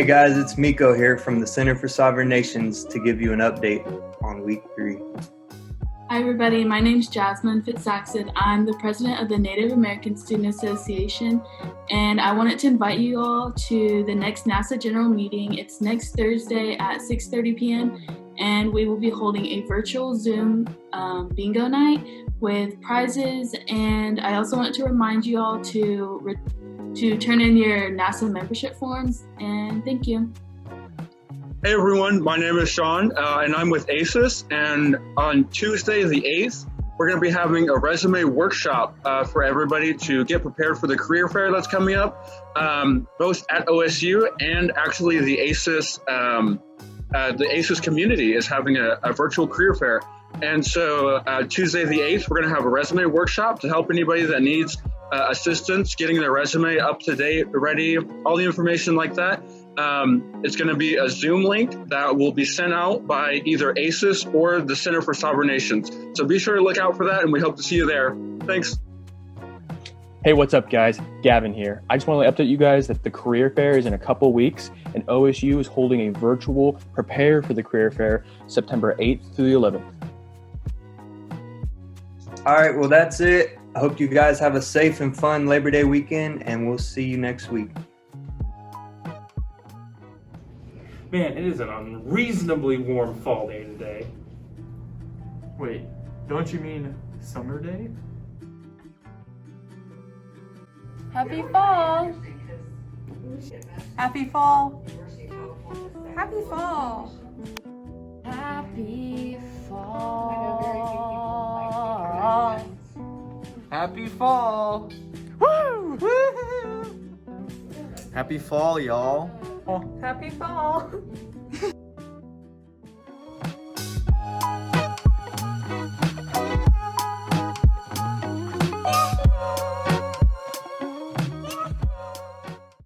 Hey guys, it's Miko here from the Center for Sovereign Nations to give you an update on Week-3. Hi everybody, my name is Jasmine Fitzsaxon. I'm the president of the Native American Student Association, and I wanted to invite you all to the next NASA General Meeting. It's next Thursday at 6:30 p.m. and we will be holding a virtual Zoom bingo night with prizes. And I also wanted to remind you all to turn in your NASA membership forms, and thank you. Hey everyone, my name is Sean, and I'm with ACES, and on Tuesday the 8th, we're going to be having a resume workshop for everybody to get prepared for the career fair that's coming up, both at OSU and actually the ACES community is having a virtual career fair. And so Tuesday the 8th, we're going to have a resume workshop to help anybody that needs assistance getting their resume up to date, ready, all the information like that. It's going to be a Zoom link that will be sent out by either ACES or the Center for Sovereign Nations. So be sure to look out for that, and we hope to see you there. Thanks. Hey, what's up, guys? Gavin here. I just want to update you guys that the career fair is in a couple weeks, and OSU is holding a virtual Prepare for the Career Fair September 8th through the 11th. All right, well, that's it. I hope you guys have a safe and fun Labor Day weekend, and we'll see you next week. Man, it is an unreasonably warm fall day today. Wait, don't you mean summer day? Happy fall! Happy fall! Happy fall! Happy fall! Happy fall! Woo! Woo! Happy fall, y'all. Happy fall!